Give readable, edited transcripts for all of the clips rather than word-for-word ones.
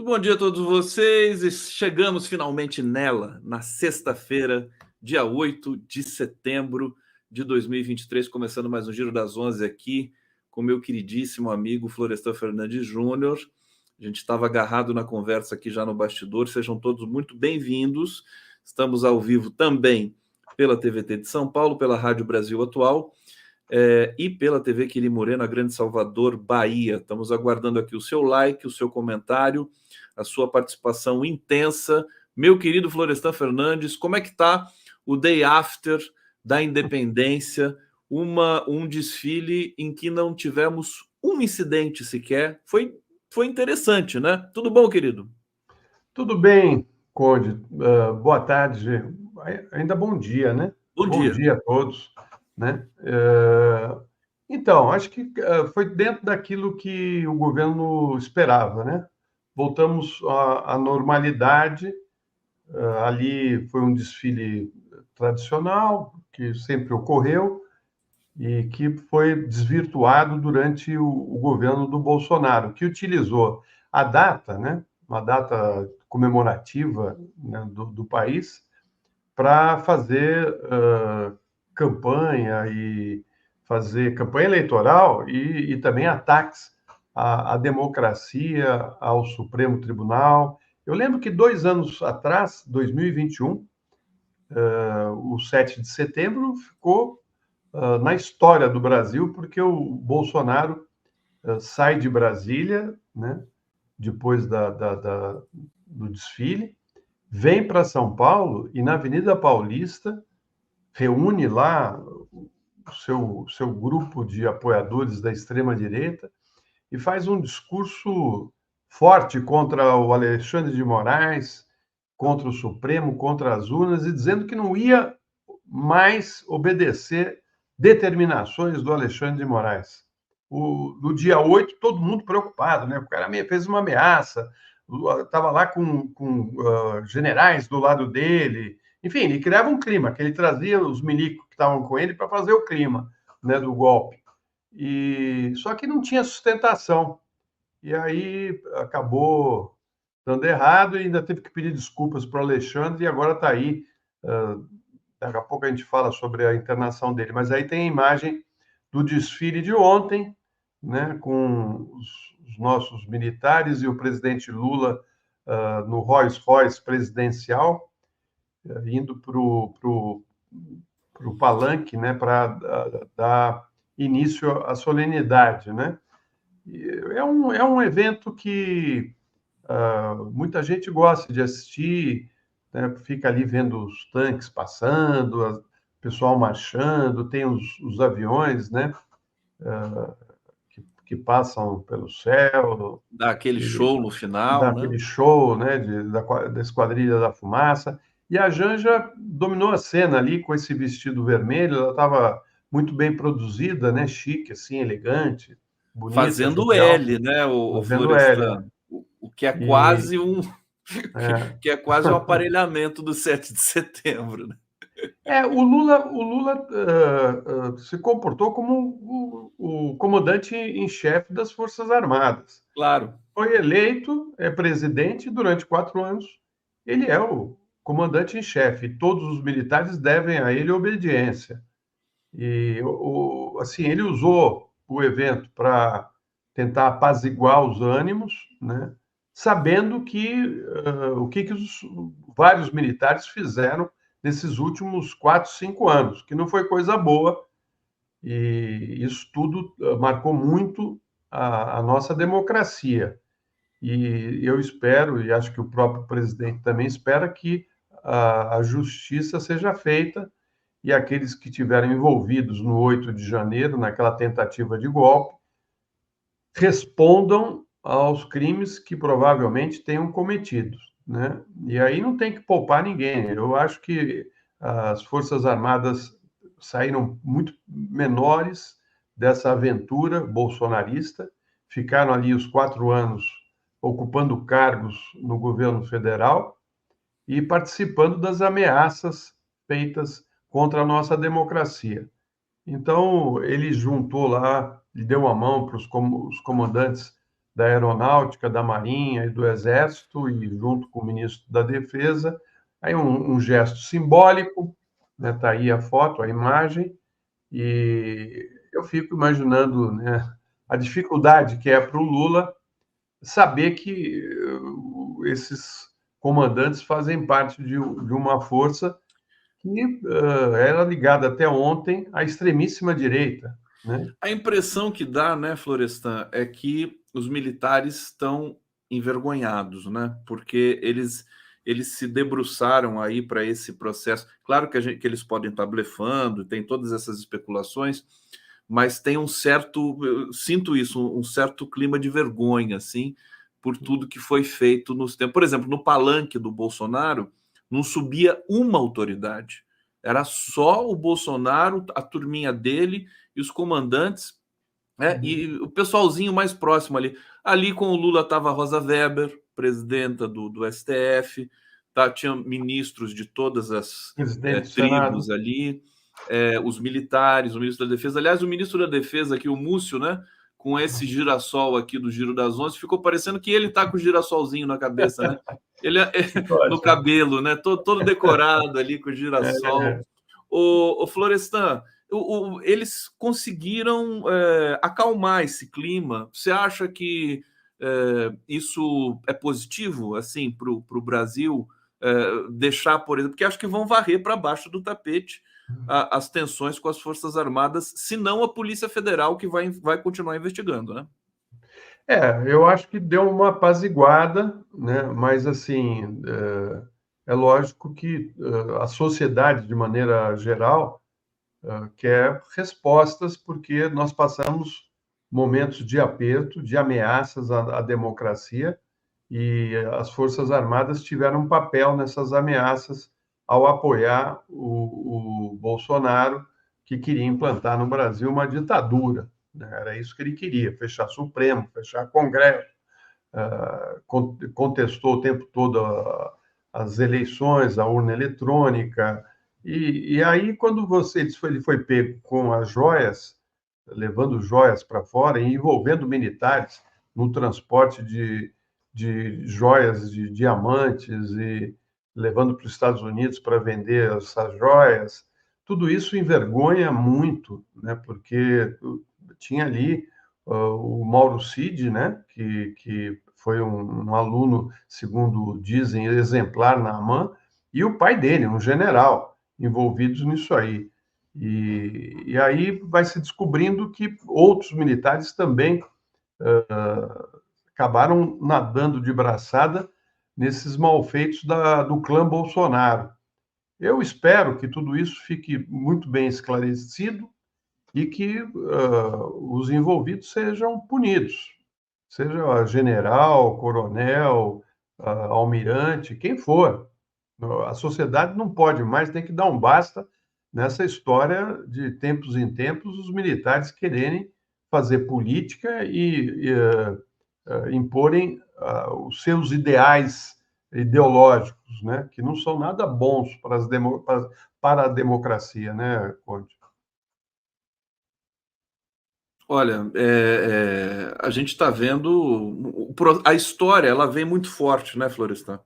Muito bom dia a todos vocês. Chegamos finalmente nela, na sexta-feira, dia 8 de setembro de 2023, começando mais um Giro das 11 aqui com meu queridíssimo amigo Florestan Fernandes Júnior. A gente estava agarrado na conversa aqui já no bastidor. Sejam todos muito bem-vindos. Estamos ao vivo também pela TVT de São Paulo, pela Rádio Brasil Atual, e pela TV Quiri Morena, Grande Salvador, Bahia. Estamos aguardando aqui o seu like, o seu comentário, a sua participação intensa. Meu querido Florestan Fernandes, como é que está o day after da independência? Um desfile em que não tivemos um incidente sequer. Foi interessante, né? Tudo bom, querido? Tudo bem, Conde. Boa tarde. Ainda bom dia, né? Bom Bom dia. dia a todos, né? Então, acho que foi dentro daquilo que o governo esperava, né? Voltamos à normalidade. Ali foi um desfile tradicional, que sempre ocorreu, e que foi desvirtuado durante o governo do Bolsonaro, que utilizou a data, né, uma data comemorativa, né, do país, para fazer campanha e fazer campanha eleitoral e também ataques à democracia, ao Supremo Tribunal. Eu lembro que 2 anos atrás, 2021, o 7 de setembro ficou na história do Brasil, porque o Bolsonaro sai de Brasília, né, depois do desfile, vem para São Paulo e na Avenida Paulista reúne lá o seu grupo de apoiadores da extrema-direita e faz um discurso forte contra o Alexandre de Moraes, contra o Supremo, contra as urnas, e dizendo que não ia mais obedecer determinações do Alexandre de Moraes. No dia 8, todo mundo preocupado, né? O cara fez uma ameaça, estava lá com generais do lado dele. Enfim, ele criava um clima, que ele trazia os milicos que estavam com ele para fazer o clima, né, do golpe. Só que não tinha sustentação. E aí acabou dando errado e ainda teve que pedir desculpas para o Alexandre e agora está aí. Daqui a pouco a gente fala sobre a internação dele, mas aí tem a imagem do desfile de ontem, né, com os nossos militares e o presidente Lula no Rolls Royce presidencial, indo para o palanque, né, para dar início à solenidade, né? É um evento que muita gente gosta de assistir, né? Fica ali vendo os tanques passando, o pessoal marchando, tem os aviões, né? Que passam pelo céu, Dá aquele e show no dá final, né? aquele show, né? Da Esquadrilha da Fumaça. E a Janja dominou a cena ali com esse vestido vermelho, ela estava muito bem produzida, né? Chique, assim, elegante, bonita, Fazendo o jovial, L, né, o fazendo L. Florestan? O que é E, quase um é, que é quase um aparelhamento do 7 de setembro, né? o Lula se comportou como o comandante em chefe das Forças Armadas. Claro. Foi eleito, é presidente durante 4 anos. Ele é o comandante em chefe. Todos os militares devem a ele obediência. Assim, ele usou o evento para tentar apaziguar os ânimos, né? Sabendo que os vários militares fizeram nesses últimos 4, 5 anos, que não foi coisa boa, e isso tudo marcou muito a nossa democracia. E eu espero, e acho que o próprio presidente também espera, que a justiça seja feita e aqueles que estiveram envolvidos no 8 de janeiro, naquela tentativa de golpe, respondam aos crimes que provavelmente tenham cometido, né? E aí não tem que poupar ninguém. Eu acho que as Forças Armadas saíram muito menores dessa aventura bolsonarista, ficaram ali os 4 anos ocupando cargos no governo federal e participando das ameaças feitas contra a nossa democracia. Então, ele juntou lá, ele deu a mão para os comandantes da Aeronáutica, da Marinha e do Exército, e junto com o ministro da Defesa. Aí um gesto simbólico, né? Está aí a foto, a imagem, e eu fico imaginando, né, a dificuldade que é para o Lula saber que esses comandantes fazem parte de uma força que era ligada até ontem à extremíssima direita, né? A impressão que dá, né, Florestan, é que os militares estão envergonhados, né? Porque eles se debruçaram aí para esse processo. Claro que eles podem estar blefando, tem todas essas especulações, mas tem um certo, eu sinto isso, um certo clima de vergonha, assim, por tudo que foi feito nos tempos. Por exemplo, no palanque do Bolsonaro, não subia uma autoridade. Era só o Bolsonaro, a turminha dele e os comandantes, né? Uhum. E o pessoalzinho mais próximo ali. Ali com o Lula estava a Rosa Weber, presidenta do STF, tá, tinha ministros de todas as Presidente do Senado. tribos ali, os militares, o ministro da Defesa. Aliás, o ministro da Defesa aqui, o Múcio, né? Com esse girassol aqui do Giro das Onze, ficou parecendo que ele tá com o girassolzinho na cabeça, né? Ele no Ótimo. cabelo, né? Todo decorado ali com o girassol. É, O Florestan, eles conseguiram acalmar esse clima. Você acha que isso é positivo, assim, para o Brasil deixar, por exemplo, porque acho que vão varrer para baixo do tapete as tensões com as Forças Armadas, se não a Polícia Federal, que vai continuar investigando, né? eu acho que deu uma apaziguada, né? Mas assim, é lógico que a sociedade, de maneira geral, quer respostas, porque nós passamos momentos de aperto, de ameaças à democracia, e as Forças Armadas tiveram um papel nessas ameaças ao apoiar o Bolsonaro, que queria implantar no Brasil uma ditadura, né? Era isso que ele queria, fechar Supremo, fechar Congresso, contestou o tempo todo as eleições, a urna eletrônica, e aí quando ele foi pego com as joias, levando joias para fora e envolvendo militares no transporte de joias de diamantes e levando para os Estados Unidos para vender essas joias, tudo isso envergonha muito, né? Porque tinha ali o Mauro Cid, né? Que foi um aluno, segundo dizem, exemplar na AMAN, e o pai dele, um general, envolvidos nisso aí. E aí vai se descobrindo que outros militares também acabaram nadando de braçada nesses malfeitos do clã Bolsonaro. Eu espero que tudo isso fique muito bem esclarecido e que os envolvidos sejam punidos, seja general, coronel, almirante, quem for. A sociedade não pode mais, tem que dar um basta nessa história de tempos em tempos os militares quererem fazer política e imporem os seus ideais ideológicos, né, que não são nada bons para a democracia, né, Conte? Olha, a gente está vendo a história, ela vem muito forte, né, Florestan?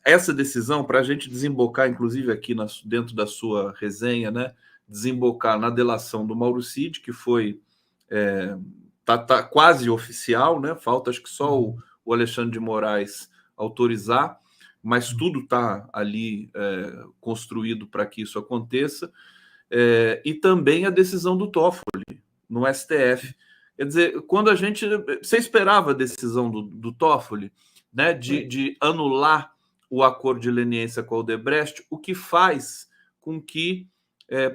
Essa decisão, para a gente desembocar, inclusive aqui dentro da sua resenha, né, desembocar na delação do Mauro Cid, que foi tá quase oficial, né? Falta acho que só o Alexandre de Moraes autorizar, mas tudo está ali construído para que isso aconteça. E também a decisão do Toffoli no STF. Quer dizer, quando você esperava a decisão do Toffoli, né, de anular o acordo de leniência com a Odebrecht, o que faz com que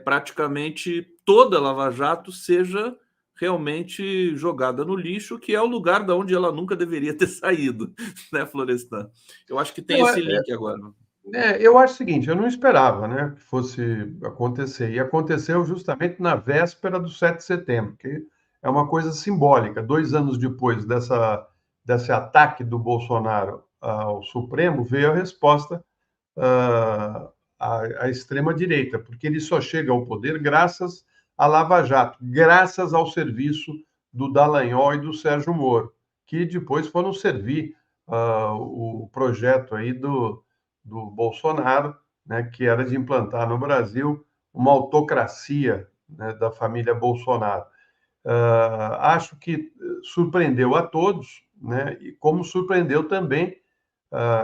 praticamente toda a Lava Jato seja realmente jogada no lixo, que é o lugar da onde ela nunca deveria ter saído, né, Florestan? Eu acho que tem Não, esse link agora. eu acho o seguinte, eu não esperava, né, que fosse acontecer, e aconteceu justamente na véspera do 7 de setembro, que é uma coisa simbólica. 2 anos depois desse ataque do Bolsonaro ao Supremo, veio a resposta à extrema-direita, porque ele só chega ao poder graças à Lava Jato, graças ao serviço do Dallagnol e do Sérgio Moro, que depois foram servir o projeto aí do Bolsonaro, né, que era de implantar no Brasil uma autocracia, né, da família Bolsonaro. Acho que surpreendeu a todos, né, e como surpreendeu também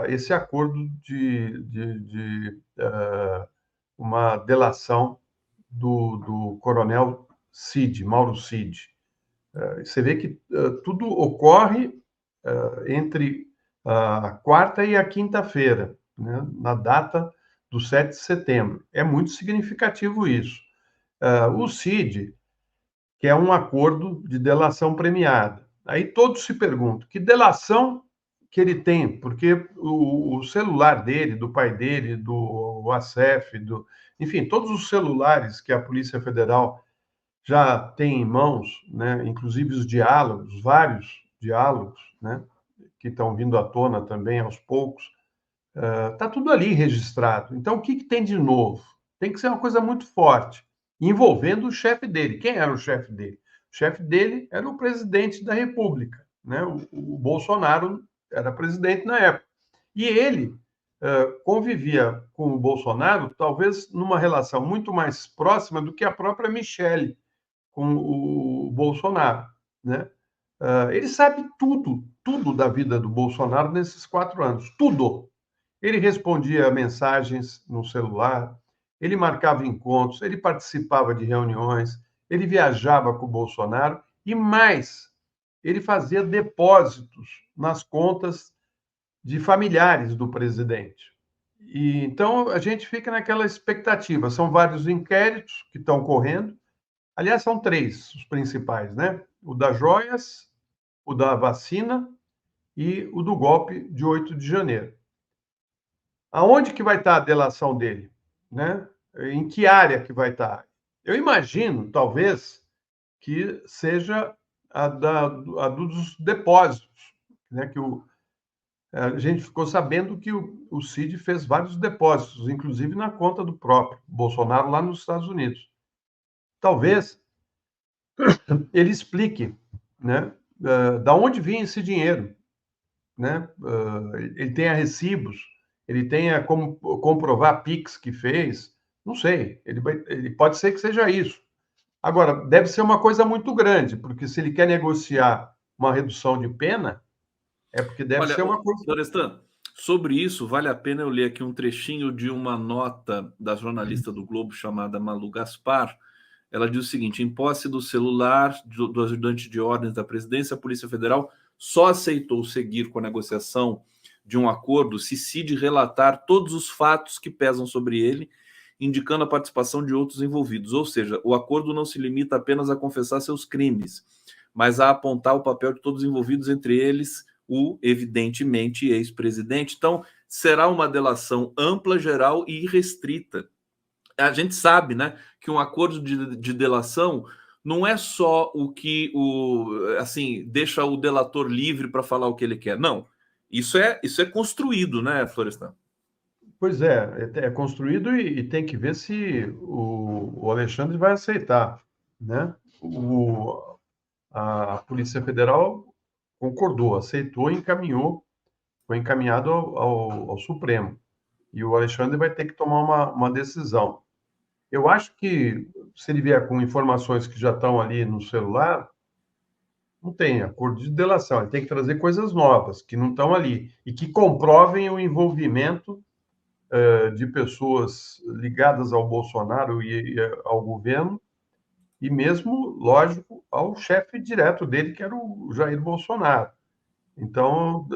esse acordo de uma delação do coronel Cid, Mauro Cid. Você vê que tudo ocorre entre a quarta e a quinta-feira, né, na data do 7 de setembro. É muito significativo isso. O Cid, que é um acordo de delação premiada. Aí todos se perguntam, que delação que ele tem? Porque o celular dele, do pai dele, do ASEF, enfim, todos os celulares que a Polícia Federal já tem em mãos, né, inclusive os diálogos, vários diálogos, né, que estão vindo à tona também aos poucos, está tudo ali registrado. Então, o que, que tem de novo? Tem que ser uma coisa muito forte, envolvendo o chefe dele. Quem era o chefe dele? O chefe dele era o presidente da República, né? O Bolsonaro era presidente na época. E ele convivia com o Bolsonaro, talvez numa relação muito mais próxima do que a própria Michele com o Bolsonaro, né? Ele sabe tudo, tudo da vida do Bolsonaro nesses 4 anos, tudo. Ele respondia a mensagens no celular, ele marcava encontros, ele participava de reuniões, ele viajava com o Bolsonaro e mais, ele fazia depósitos nas contas de familiares do presidente. E então a gente fica naquela expectativa. São vários inquéritos que estão correndo. Aliás, são 3 os principais, né? O das joias, o da vacina e o do golpe de 8 de janeiro. Aonde que vai estar a delação dele, né? Em que área que vai estar? Eu imagino, talvez, que seja a dos depósitos, né? A gente ficou sabendo que o Cid fez vários depósitos, inclusive na conta do próprio Bolsonaro lá nos Estados Unidos. Talvez ele explique, né? Da onde vinha esse dinheiro, né? Ele tenha recibos, ele tenha como comprovar Pix que fez, não sei, ele pode ser que seja isso. Agora, deve ser uma coisa muito grande, porque se ele quer negociar uma redução de pena, é porque deve Olha, ser uma coisa. Florestan, sobre isso, vale a pena eu ler aqui um trechinho de uma nota da jornalista do Globo chamada Malu Gaspar. Ela diz o seguinte: em posse do celular do ajudante de ordens da presidência, a Polícia Federal só aceitou seguir com a negociação de um acordo se Cid relatar todos os fatos que pesam sobre ele, indicando a participação de outros envolvidos. Ou seja, o acordo não se limita apenas a confessar seus crimes, mas a apontar o papel de todos os envolvidos, entre eles o, evidentemente, ex-presidente. Então, será uma delação ampla, geral e irrestrita. A gente sabe, né, que um acordo de delação não é só o que assim deixa o delator livre para falar o que ele quer. Não, isso é construído, né, Florestan? Pois é construído e tem que ver se o Alexandre vai aceitar, né? A Polícia Federal concordou, aceitou e encaminhou, foi encaminhado ao Supremo. E o Alexandre vai ter que tomar uma decisão. Eu acho que se ele vier com informações que já estão ali no celular, não tem acordo de delação. Ele tem que trazer coisas novas que não estão ali e que comprovem o envolvimento de pessoas ligadas ao Bolsonaro e ao governo e mesmo, lógico, ao chefe direto dele, que era o Jair Bolsonaro. Então,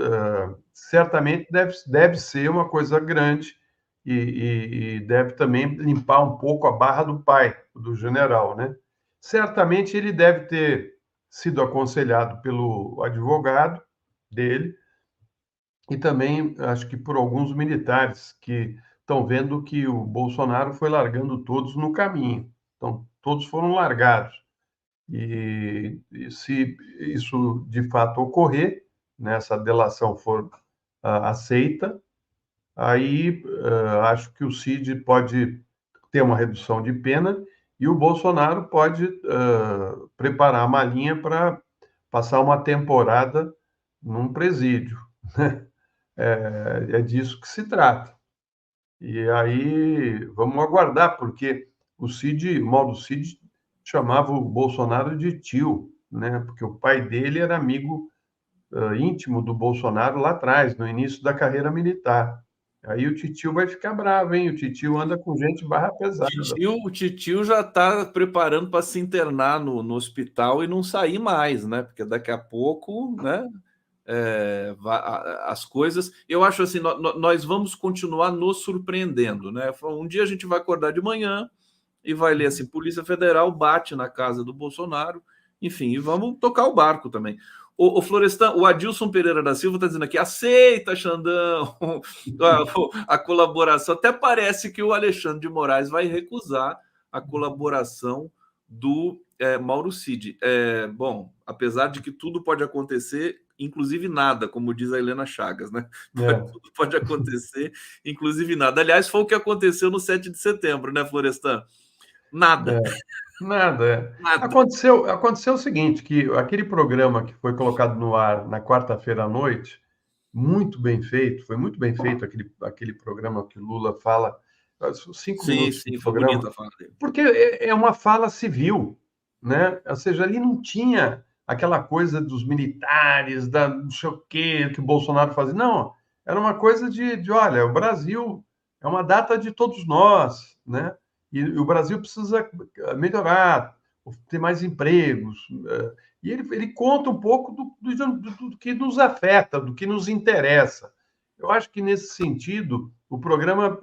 certamente deve ser uma coisa grande e deve também limpar um pouco a barra do pai, do general, né? Certamente ele deve ter sido aconselhado pelo advogado dele e também, acho que por alguns militares que estão vendo que o Bolsonaro foi largando todos no caminho. Então, todos foram largados. E se isso de fato ocorrer, né, essa delação for aceita, aí acho que o Cid pode ter uma redução de pena e o Bolsonaro pode preparar a malinha para passar uma temporada num presídio. É disso que se trata. E aí vamos aguardar, porque o Mauro Cid chamava o Bolsonaro de tio, né? Porque o pai dele era amigo íntimo do Bolsonaro lá atrás, no início da carreira militar. Aí o titio vai ficar bravo, hein? O titio anda com gente barra pesada. O titio já está preparando para se internar no hospital e não sair mais, né? Porque daqui a pouco, né? As coisas. Eu acho assim, nós vamos continuar nos surpreendendo, né? Um dia a gente vai acordar de manhã e vai ler assim: Polícia Federal bate na casa do Bolsonaro, enfim, e vamos tocar o barco também. O Florestan, o Adilson Pereira da Silva está dizendo aqui: aceita, Xandão, a colaboração. Até parece que o Alexandre de Moraes vai recusar a colaboração do Mauro Cid. Bom, apesar de que tudo pode acontecer, inclusive nada, como diz a Helena Chagas, né? Tudo pode acontecer, inclusive nada. Aliás, foi o que aconteceu no 7 de setembro, né, Florestan? Nada. Nada. Nada. Aconteceu o seguinte, que aquele programa que foi colocado no ar na quarta-feira à noite, muito bem feito, foi muito bem feito aquele programa que Lula fala, 5 minutos de Sim, foi programa, bonita a fala dele. porque é uma fala civil, né? Ou seja, ali não tinha aquela coisa dos militares, da não sei o quê, que o Bolsonaro fazia. Não, era uma coisa olha, o Brasil é uma data de todos nós, né? E o Brasil precisa melhorar, ter mais empregos. E ele conta um pouco do que nos afeta, do que nos interessa. Eu acho que, nesse sentido, o programa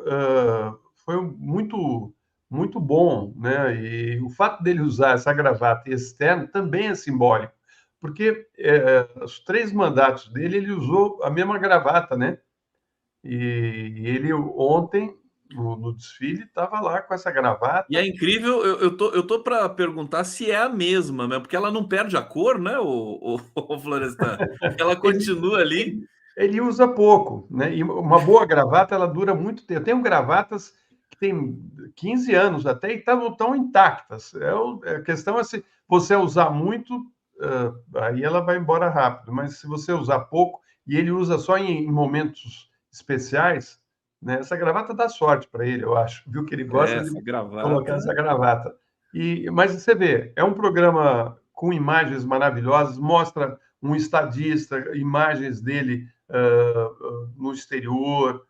foi muito bom, né? E o fato dele usar essa gravata e esse terno também é simbólico, porque os 3 mandatos dele ele usou a mesma gravata, né? E ele ontem no desfile estava lá com essa E gravata. é incrível, eu tô para perguntar se é a mesma, né? Porque ela não perde a cor, né, o Florestan? Ela Ele, continua ali. ele usa pouco, né? E uma boa gravata ela dura muito tempo. Eu tenho gravatas que têm 15 anos até e estão intactas. A questão é se você usar muito, aí ela vai embora rápido. Mas se você usar pouco e ele usa só em momentos especiais, né? Essa gravata dá sorte para ele, eu acho. Viu que ele gosta de Essa colocar gravata. essa gravata. Mas você vê, é um programa com imagens maravilhosas, mostra um estadista, imagens dele no exterior,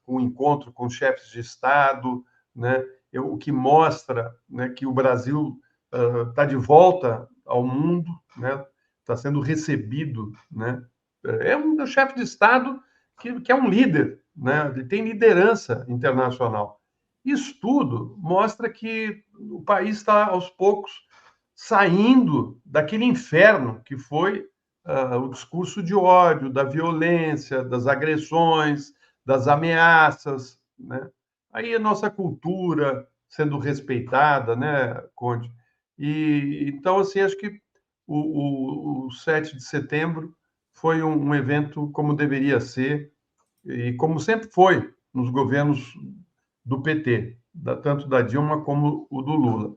um encontro com chefes de Estado, né? O que mostra, né, que o Brasil está de volta ao mundo, né? Está sendo recebido, né? É um chefe de Estado que é um líder, né? Ele tem liderança internacional. Isso tudo mostra que o país está, aos poucos, saindo daquele inferno que foi o discurso de ódio, da violência, das agressões, das ameaças, né? Aí a nossa cultura sendo respeitada, né, Conde? E então, assim, acho que o 7 de setembro foi um evento como deveria ser e como sempre foi nos governos do PT, tanto da Dilma como o do Lula.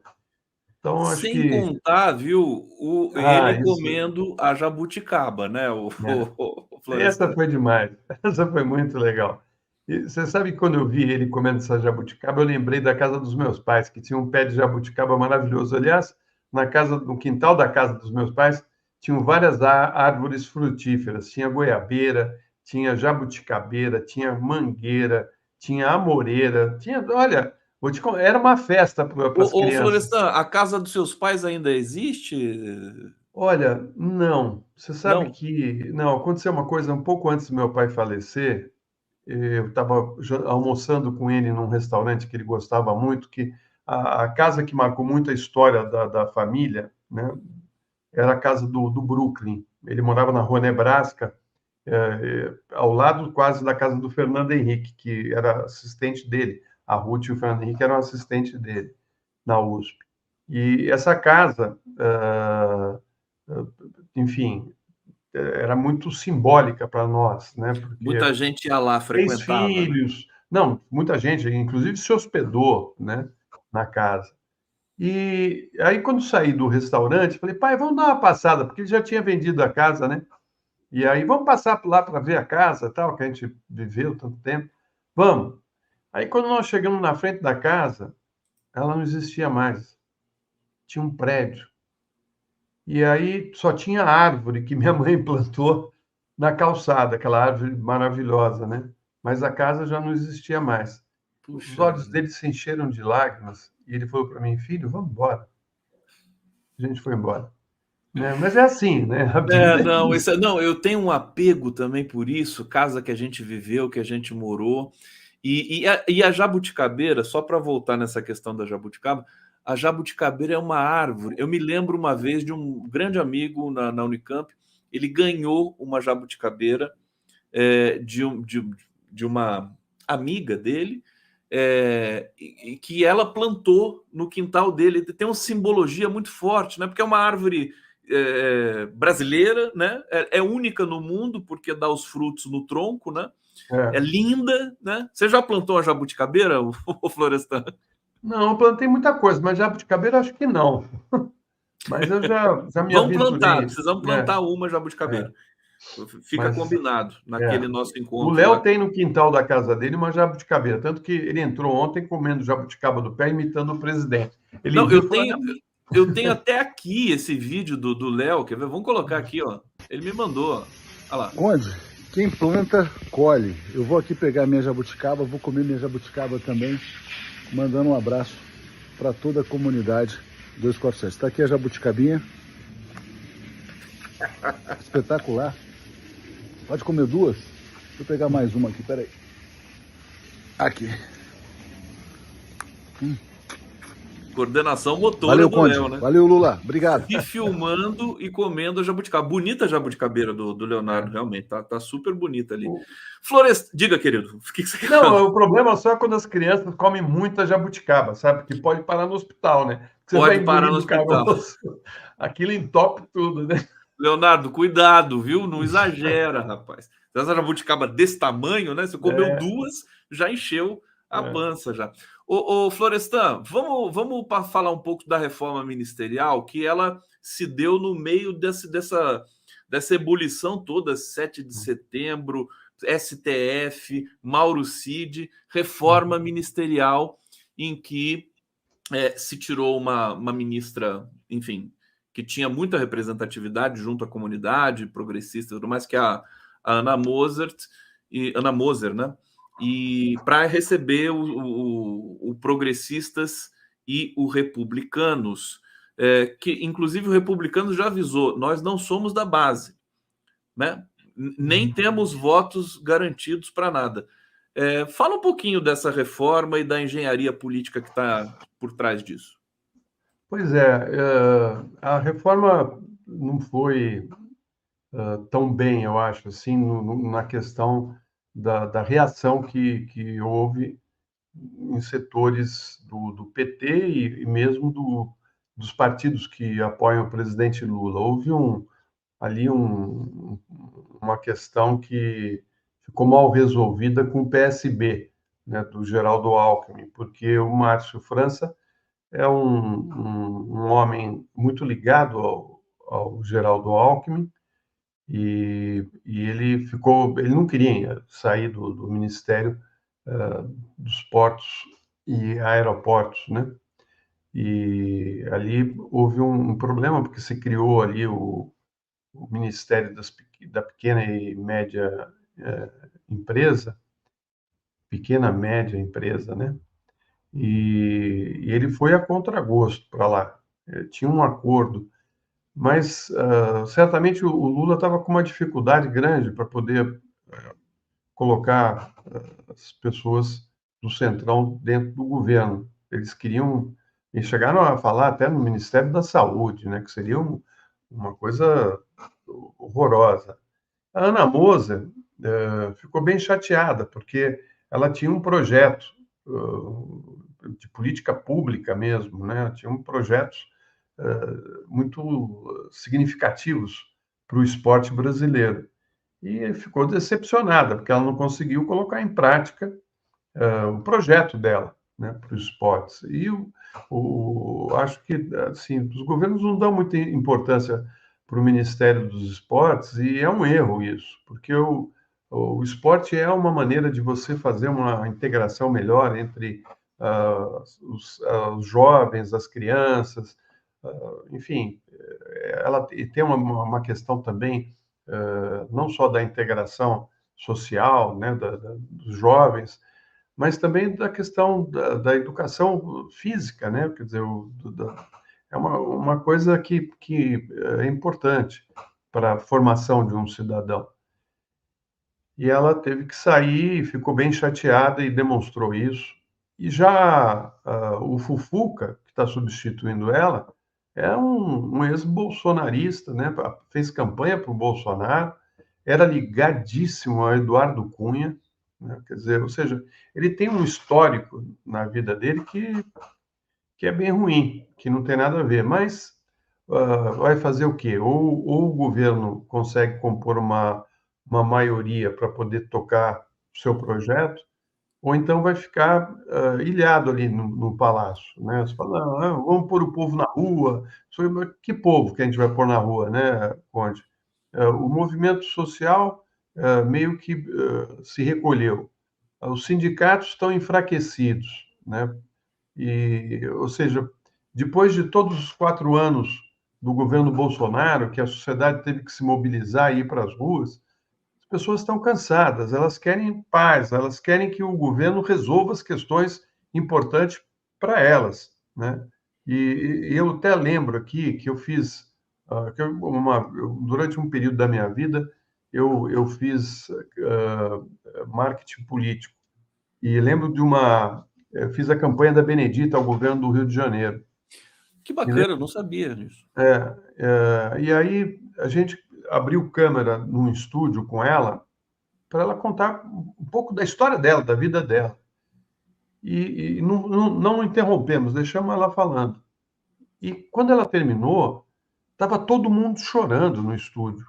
Então, acho Sem que contar, viu, ele isso, comendo a jabuticaba, né, né? o Essa Florestan? foi demais. Essa foi muito legal. E você sabe que quando eu vi ele comendo essa jabuticaba, eu lembrei da casa dos meus pais, que tinha um pé de jabuticaba maravilhoso. Aliás, no quintal da casa dos meus pais, tinham várias árvores frutíferas. Tinha goiabeira, tinha jabuticabeira, tinha mangueira, tinha amoreira, olha, era uma festa para as Ô, crianças. Florestan, a casa dos seus pais ainda existe? Olha, não. Você sabe Não? que não aconteceu uma coisa um pouco antes do meu pai falecer. Eu estava almoçando com ele num restaurante que ele gostava muito, que a casa que marcou muito a história da família, né, era a casa do Brooklyn. Ele morava na Rua Nebraska, ao lado quase da casa do Fernando Henrique, que era assistente dele. A Ruth e o Fernando Henrique eram assistentes dele na USP. E essa casa, enfim, era muito simbólica para nós, né? Porque Muita gente ia lá, 3 frequentava, né? filhos. Não, muita gente, inclusive, se hospedou, né, na casa. E aí, quando saí do restaurante, falei, pai, vamos dar uma passada, porque ele já tinha vendido a casa, né? E aí, vamos passar lá para ver a casa, tal, que a gente viveu tanto tempo. Vamos. Aí, quando nós chegamos na frente da casa, ela não existia mais. Tinha um prédio. E aí só tinha árvore que minha mãe plantou na calçada, aquela árvore maravilhosa, né? Mas a casa já não existia mais. Os Puxa olhos vida. dele se encheram de lágrimas e ele falou para mim, filho, vamos embora. A gente foi embora. Né? Mas é assim, né? A vida é Não, isso. não, eu tenho um apego também por isso, casa que a gente viveu, que a gente morou. E a jabuticabeira, só para voltar nessa questão da jabuticaba, a jabuticabeira é uma árvore. Eu me lembro uma vez de um grande amigo na Unicamp, ele ganhou uma jabuticabeira de uma amiga dele, e que ela plantou no quintal dele. Tem uma simbologia muito forte, né? Porque é uma árvore brasileira, né? É única no mundo porque dá os frutos no tronco, né? É É. linda, né? Você já plantou uma jabuticabeira, o Florestan? Não, eu plantei muita coisa, mas jabuticabeira acho que não. Mas eu já me Vamos plantar, aventurei. precisamos É, plantar uma é. jabuticabeira. Fica Mas combinado é. naquele nosso O encontro Léo lá. tem no quintal da casa dele uma jabuticabeira, tanto que ele entrou ontem comendo jabuticaba do pé, imitando o presidente. Ele Não, viu e falou: "Ah, eu tenho até aqui esse vídeo do Léo, quer ver? Vamos colocar aqui, ó. Ele me mandou, ó. Olha lá. Conde, quem planta, colhe. Eu vou aqui pegar minha jabuticaba, vou comer minha jabuticaba também, mandando um abraço para toda a comunidade 247. Está aqui a jabuticabinha, espetacular. Pode comer duas? Deixa eu pegar mais uma aqui, peraí. Aqui. Coordenação motora Valeu, do Conde. Léo, né? Valeu, Lula. Obrigado. Se filmando e comendo a jabuticaba. Bonita a jabuticabeira do Leonardo, realmente. Tá super bonita ali. o- Floresta, diga, querido, o que você quer não, falar? o problema só é quando as crianças comem muita jabuticaba, sabe? Que pode parar no hospital, né? Você vai Pode parar no engolindo hospital. caroço, aquilo entope tudo, né? Leonardo, cuidado, viu? Não exagera, rapaz. Essa jabuticaba desse tamanho, né? Você comeu É, duas, já encheu a é. pança já. Ô Florestan, vamos falar um pouco da reforma ministerial, que ela se deu no meio dessa ebulição toda, 7 de setembro, STF, Mauro Cid, reforma ministerial em que se tirou uma ministra, enfim, que tinha muita representatividade junto à comunidade progressista e tudo mais, que é a Ana Mozart, Ana Moser, né? E para receber o Progressistas e o Republicanos, que inclusive o Republicanos já avisou, nós não somos da base, né? Nem temos votos garantidos para nada. Fala um pouquinho dessa reforma e da engenharia política que está por trás disso. Pois é, a reforma não foi tão bem, eu acho, assim, na questão da reação que houve em setores do PT e mesmo dos partidos que apoiam o presidente Lula. Houve ali uma questão que ficou mal resolvida com o PSB, né, do Geraldo Alckmin, porque o Márcio França é um homem muito ligado ao Geraldo Alckmin, e ele não queria sair do Ministério dos Portos e Aeroportos, né? E ali houve um problema, porque se criou ali o Ministério da Pequena e Média Empresa, Pequena Média Empresa, né? E ele foi a contragosto para lá. Tinha um acordo, mas certamente o Lula estava com uma dificuldade grande para poder colocar as pessoas do Centrão dentro do governo. Eles chegaram a falar até no Ministério da Saúde, né, que seria uma coisa horrorosa. A Ana Moser ficou bem chateada, porque ela tinha um projeto de política pública mesmo, né? Tinha projetos muito significativos para o esporte brasileiro. E ficou decepcionada, porque ela não conseguiu colocar em prática o projeto dela. né, para os esportes. E acho que assim, os governos não dão muita importância para o Ministério dos Esportes, e é um erro isso, porque o esporte é uma maneira de você fazer uma integração melhor entre os jovens, as crianças, enfim, ela tem uma questão também, não só da integração social, né, dos jovens, mas também da questão da educação física, né? Quer dizer, é uma coisa que é importante para a formação de um cidadão. E ela teve que sair, ficou bem chateada e demonstrou isso. E já o Fufuca, que está substituindo ela, é um ex-bolsonarista, né? Fez campanha para o Bolsonaro, era ligadíssimo ao Eduardo Cunha, né? Quer dizer, ou seja, ele tem um histórico na vida dele que é bem ruim, que não tem nada a ver, mas vai fazer o quê? Ou o governo consegue compor uma maioria para poder tocar o seu projeto, ou então vai ficar ilhado ali no palácio, né? Você fala, não, vamos pôr o povo na rua. Que povo que a gente vai pôr na rua, né, Conde? O movimento social meio que se recolheu. Os sindicatos estão enfraquecidos, né? Ou seja, depois de todos os 4 anos do governo Bolsonaro, que a sociedade teve que se mobilizar e ir para as ruas, as pessoas estão cansadas, elas querem paz, elas querem que o governo resolva as questões importantes para elas, né? E eu até lembro aqui que eu fiz, durante um período da minha vida, eu fiz marketing político. E lembro eu fiz a campanha da Benedita ao governo do Rio de Janeiro. Que bacana, eu não sabia disso. E aí a gente abriu câmera num estúdio com ela para ela contar um pouco da história dela, da vida dela. E não interrompemos, deixamos ela falando. E quando ela terminou, estava todo mundo chorando no estúdio,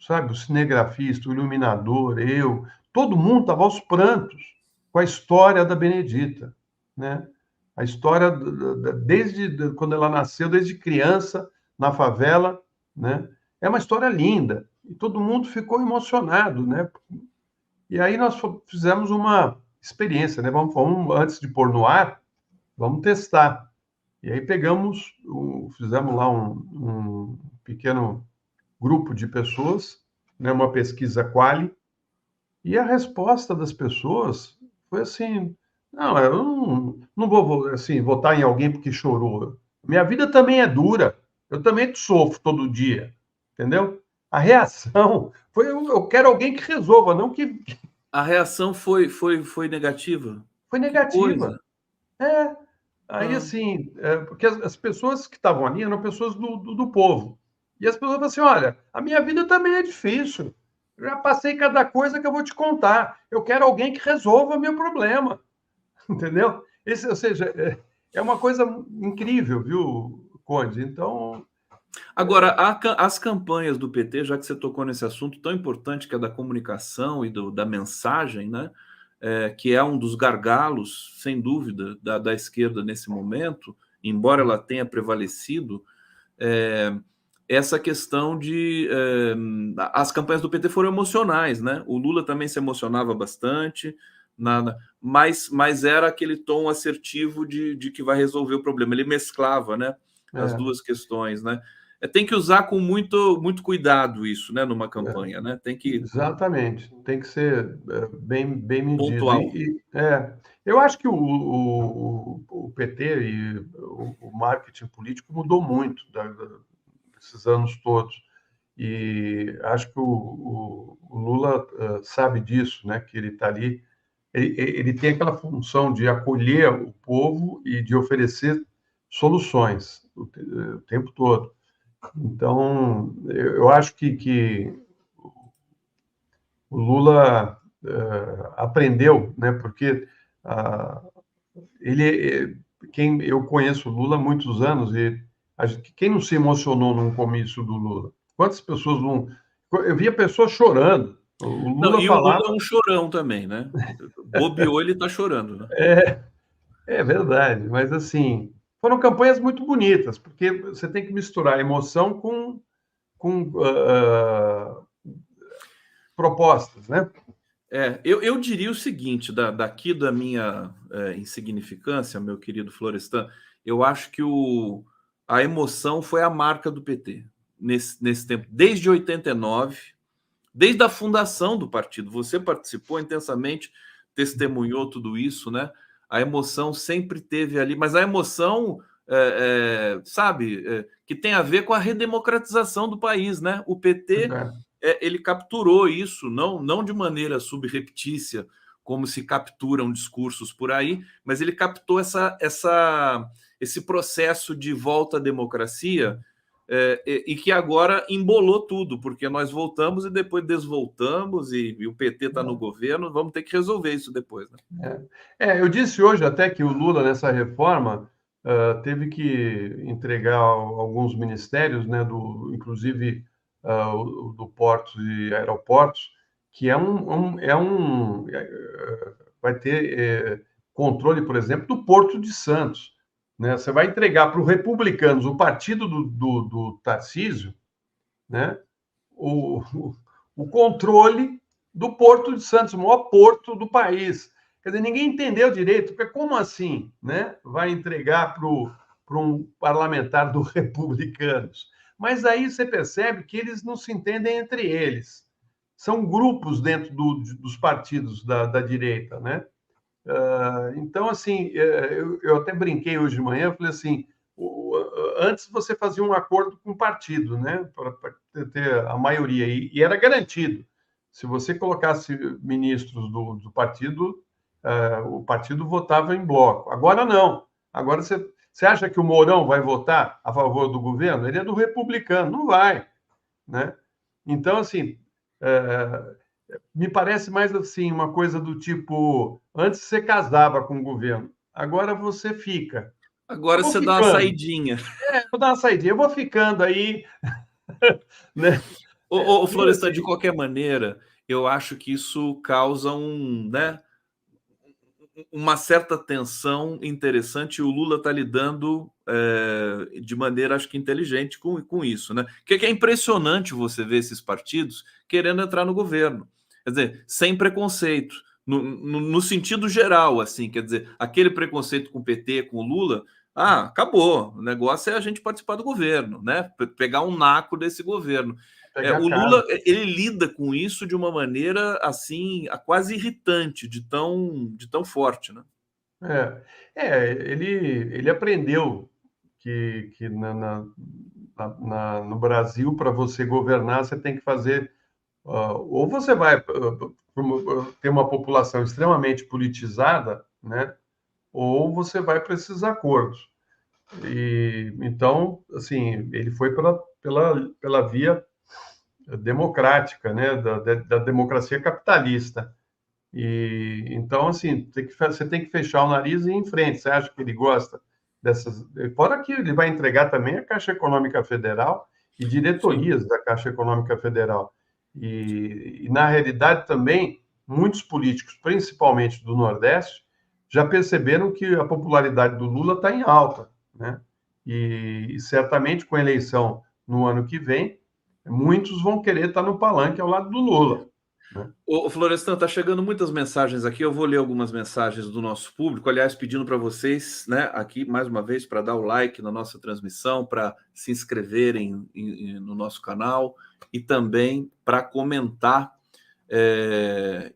sabe? O cinegrafista, o iluminador, eu, todo mundo estava aos prantos com a história da Benedita, né? A história desde quando ela nasceu, desde criança na favela, né? É uma história linda e todo mundo ficou emocionado, né? E aí nós fizemos uma experiência, né? Vamos antes de pôr no ar, vamos testar. E aí fizemos lá um pequeno grupo de pessoas, né? Uma pesquisa quali, e a resposta das pessoas foi assim: não, eu não vou assim, votar em alguém porque chorou. Minha vida também é dura. Eu também sofro todo dia. Entendeu? A reação foi: eu quero alguém que resolva, não que. A reação foi negativa? Foi negativa. Aí, assim, porque as pessoas que estavam ali eram pessoas do povo. E as pessoas falam assim: olha, a minha vida também é difícil. Eu já passei cada coisa que eu vou te contar. Eu quero alguém que resolva meu problema. Entendeu? Ou seja, é uma coisa incrível, viu, Conde? Então. Agora, as campanhas do PT, já que você tocou nesse assunto tão importante que é da comunicação e da mensagem, né? Que é um dos gargalos, sem dúvida, da esquerda nesse momento, embora ela tenha prevalecido, essa questão de... as campanhas do PT foram emocionais, né? O Lula também se emocionava bastante, mas era aquele tom assertivo de que vai resolver o problema. Ele mesclava, né, as duas questões, né? Tem que usar com muito cuidado isso, né, numa campanha, né? Tem que... Exatamente, tem que ser bem medido. Pontual. Eu acho que o PT e o marketing político mudou muito desses anos todos. E acho que o Lula sabe disso, né? Que ele está ali. Ele tem aquela função de acolher o povo e de oferecer soluções o tempo todo. Então, eu acho que o Lula aprendeu, né? Porque eu conheço o Lula há muitos anos e quem não se emocionou num comício do Lula? Quantas pessoas não... Eu via pessoas chorando. O Lula falava... o Lula é um chorão também, né? Bobeou, ele está chorando, né? É verdade, mas assim, foram campanhas muito bonitas, porque você tem que misturar emoção com propostas, né? Eu diria o seguinte, daqui da minha insignificância, meu querido Florestan, eu acho que a emoção foi a marca do PT nesse tempo, desde 89, desde a fundação do partido. Você participou intensamente, testemunhou tudo isso, né? A emoção sempre teve ali, mas a emoção, sabe, que tem a ver com a redemocratização do país, né? O PT ele capturou isso, não de maneira subreptícia, como se capturam discursos por aí, mas ele captou esse processo de volta à democracia e que agora embolou tudo, porque nós voltamos e depois desvoltamos, e o PT está no governo, vamos ter que resolver isso depois. Né? Eu disse hoje até que o Lula, nessa reforma, teve que entregar alguns ministérios, né, inclusive do Portos e Aeroportos, que vai ter controle, por exemplo, do Porto de Santos. Né? Você vai entregar para os republicanos, o partido do Tarcísio, né? o controle do Porto de Santos, o maior porto do país. Quer dizer, ninguém entendeu direito, porque como assim, né? Vai entregar para um parlamentar do Republicanos? Mas aí você percebe que eles não se entendem entre eles. São grupos dentro dos partidos da direita, né? Então, assim, eu até brinquei hoje de manhã, falei assim, antes você fazia um acordo com o partido, né, para ter a maioria, e era garantido. Se você colocasse ministros do partido, o partido votava em bloco. Agora não. Agora você acha que o Mourão vai votar a favor do governo? Ele é do republicano, não vai, né? Então, assim, me parece mais assim uma coisa do tipo, antes você casava com o governo, agora você fica. Agora você dá uma saidinha. Vou dar uma saidinha, eu vou ficando aí, né? Ô, Florestan, de qualquer maneira, eu acho que isso causa né, uma certa tensão interessante, e o Lula está lidando de maneira, acho que inteligente com isso, né? Que é impressionante você ver esses partidos querendo entrar no governo, quer dizer, sem preconceito, no sentido geral, assim, quer dizer, aquele preconceito com o PT, com o Lula, acabou, o negócio é a gente participar do governo, né? Pegar um naco desse governo. O Lula, ele lida com isso de uma maneira assim, quase irritante, de tão forte, né? Ele aprendeu que no Brasil, para você governar, você tem que fazer, ou você vai ter uma população extremamente politizada, né? Ou você vai para esses acordos. E então, assim, ele foi pela via democrática, né, da democracia capitalista. E então, assim, você tem que fechar o nariz e ir em frente. Você acha que ele gosta dessas? Fora que ele vai entregar também a Caixa Econômica Federal e diretorias da Caixa Econômica Federal. E na realidade também muitos políticos, principalmente do Nordeste, já perceberam que a popularidade do Lula está em alta, né? E certamente com a eleição no ano que vem, muitos vão querer estar no palanque ao lado do Lula. Ô, Florestan, tá chegando muitas mensagens aqui. Eu vou ler algumas mensagens do nosso público. Aliás, pedindo para vocês, né, aqui mais uma vez, para dar o like na nossa transmissão, para se inscreverem no nosso canal e também para comentar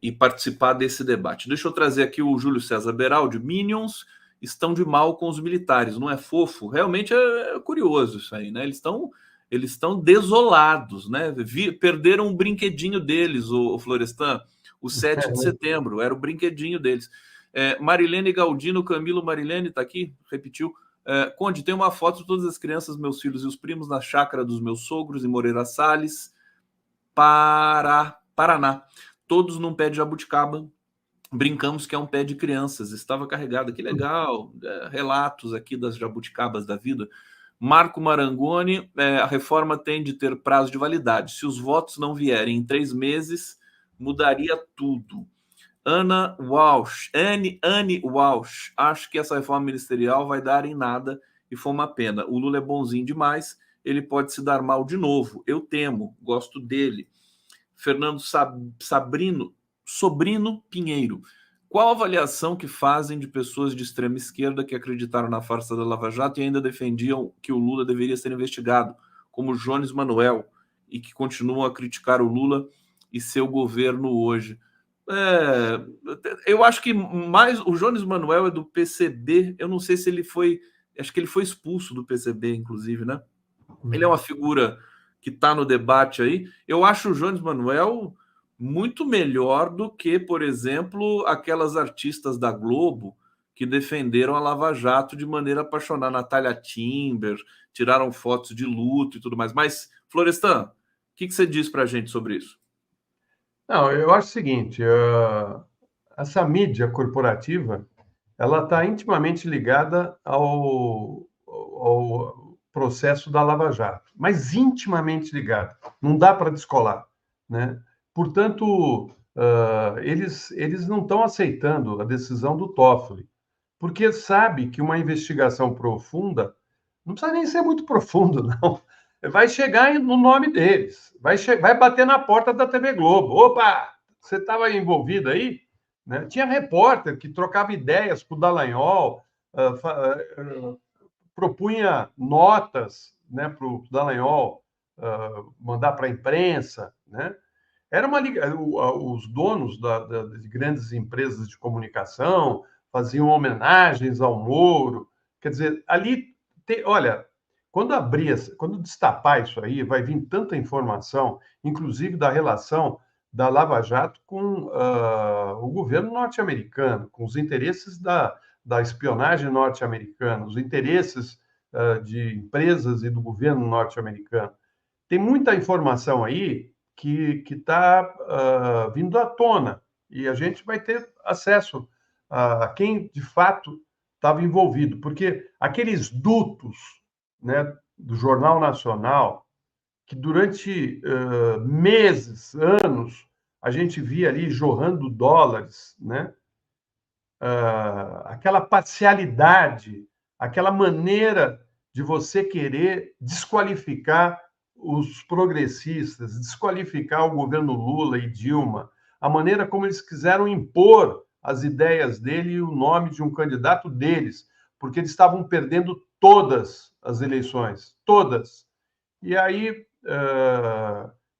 e participar desse debate. Deixa eu trazer aqui o Júlio César Beraldi. Minions estão de mal com os militares, não é fofo? Realmente é curioso isso aí, né? Eles estão desolados, né? Perderam um brinquedinho deles, o Florestan, o 7 de setembro, era o brinquedinho deles. Marilene Galdino, Camilo Marilene, está aqui, repetiu. Conde, tem uma foto de todas as crianças, meus filhos e os primos, na chácara dos meus sogros, em Moreira Salles, Paraná. Todos num pé de jabuticaba. Brincamos que é um pé de crianças. Estava carregado. Que legal. Relatos aqui das jabuticabas da vida. Marco Marangoni, a reforma tem de ter prazo de validade. Se os votos não vierem em 3 meses, mudaria tudo. Anne Walsh, acho que essa reforma ministerial vai dar em nada e foi uma pena. O Lula é bonzinho demais, ele pode se dar mal de novo. Eu temo, gosto dele. Fernando Sobrino Pinheiro. Qual a avaliação que fazem de pessoas de extrema esquerda que acreditaram na farsa da Lava Jato e ainda defendiam que o Lula deveria ser investigado, como Jones Manuel, e que continuam a criticar o Lula e seu governo hoje? Eu acho que mais o Jones Manuel é do PCB. Eu não sei se ele foi, acho que ele foi expulso do PCB, inclusive, né? Ele é uma figura que está no debate aí. Eu acho o Jones Manuel muito melhor do que, por exemplo, aquelas artistas da Globo que defenderam a Lava Jato de maneira apaixonada. Natália Timber, tiraram fotos de luto e tudo mais. Mas, Florestan, o que você diz para a gente sobre isso? Não, eu acho o seguinte, essa mídia corporativa, ela está intimamente ligada ao processo da Lava Jato, mas intimamente ligada, não dá para descolar, né? Portanto, eles não estão aceitando a decisão do Toffoli, porque sabe que uma investigação profunda não precisa nem ser muito profundo, não. Vai chegar no nome deles, vai bater na porta da TV Globo. Opa, você estava envolvido aí? Né? Tinha repórter que trocava ideias com o Dallagnol, propunha notas, né, para o Dallagnol mandar para a imprensa, né? Era os donos de grandes empresas de comunicação faziam homenagens ao Moro. Quer dizer, ali, olha, quando destapar isso aí, vai vir tanta informação, inclusive da relação da Lava Jato com o governo norte-americano, com os interesses da espionagem norte-americana, os interesses de empresas e do governo norte-americano. Tem muita informação aí que está vindo à tona e a gente vai ter acesso a quem de fato estava envolvido, porque aqueles dutos, né, do Jornal Nacional, que durante meses, anos, a gente via ali jorrando dólares, né? Aquela parcialidade, aquela maneira de você querer desqualificar os progressistas, desqualificar o governo Lula e Dilma, a maneira como eles quiseram impor as ideias dele e o nome de um candidato deles, porque eles estavam perdendo todas as eleições, todas. E aí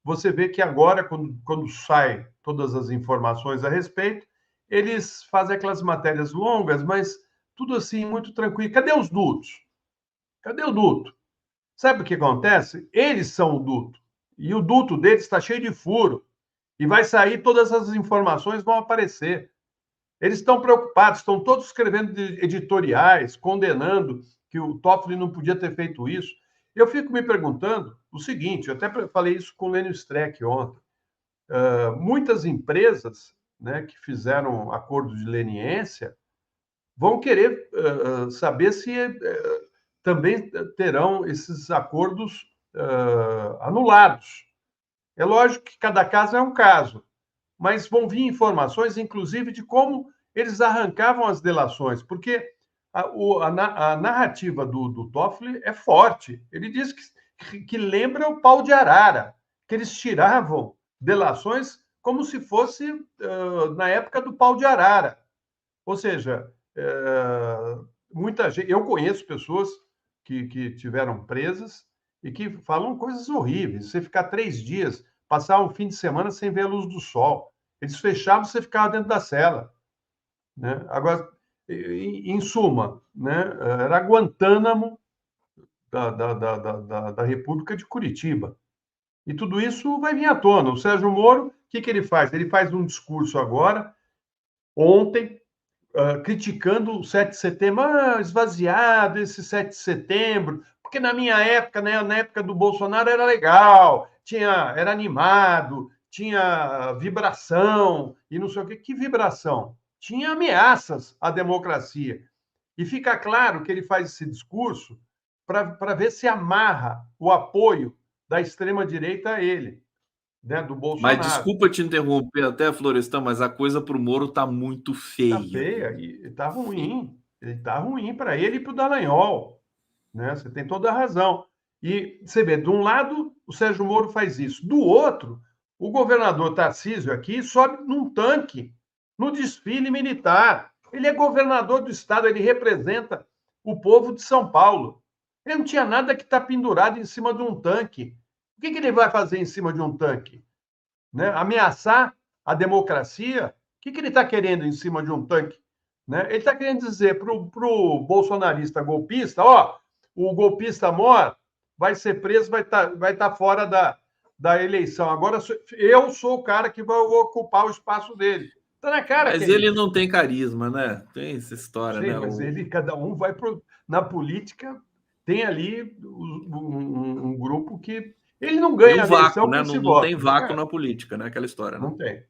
você vê que agora, quando saem todas as informações a respeito, eles fazem aquelas matérias longas, mas tudo assim, muito tranquilo. Cadê os dutos? Cadê o duto? Sabe o que acontece? Eles são o duto. E o duto deles está cheio de furo. E vai sair, todas as informações vão aparecer. Eles estão preocupados, estão todos escrevendo editoriais, condenando que o Toffoli não podia ter feito isso. Eu fico me perguntando o seguinte, eu até falei isso com o Lênio Streck ontem. Muitas empresas, né, que fizeram acordo de leniência vão querer saber se também terão esses acordos anulados. É lógico que cada caso é um caso, mas vão vir informações, inclusive, de como eles arrancavam as delações, porque a narrativa do Toffoli é forte. Ele diz que lembra o pau de arara, que eles tiravam delações como se fosse na época do pau de arara. Ou seja, muita gente. Eu conheço pessoas que tiveram presas e que falam coisas horríveis. Você ficar 3 dias, passar um fim de semana sem ver a luz do sol. Eles fechavam, você ficava dentro da cela. Né? Agora, em suma, né? Era Guantánamo da República de Curitiba. E tudo isso vai vir à tona. O Sérgio Moro, o que ele faz? Ele faz um discurso agora, ontem, criticando o 7 de setembro, esvaziado esse 7 de setembro, porque na minha época, né, na época do Bolsonaro, era legal, era animado, tinha vibração e não sei o quê. Que vibração? Tinha ameaças à democracia. E fica claro que ele faz esse discurso para ver se amarra o apoio da extrema-direita a ele. né, do Bolsonaro. Mas desculpa te interromper até, Florestan, mas a coisa para o Moro está muito feia. Está feia, e está ruim. Está ruim para ele e para o Dallagnol. Né? Você tem toda a razão. E você vê, de um lado, o Sérgio Moro faz isso. Do outro, o governador Tarcísio aqui sobe num tanque no desfile militar. Ele é governador do estado, ele representa o povo de São Paulo. Ele não tinha nada que estar pendurado em cima de um tanque. O que ele vai fazer em cima de um tanque? Né? Ameaçar a democracia? O que ele está querendo em cima de um tanque? Né? Ele está querendo dizer para o bolsonarista golpista, ó, o golpista mor vai ser preso, vai tá fora da eleição. Agora eu sou o cara que vai ocupar o espaço dele. Tá na cara. Mas ele não tem carisma, né? Tem essa história, Sim, né? Mas cada um vai na política, tem ali um grupo que ele não ganha tem um vácuo, a eleição né? com esse Não voto. tem vácuo na política, né? Aquela história, né? Não tem.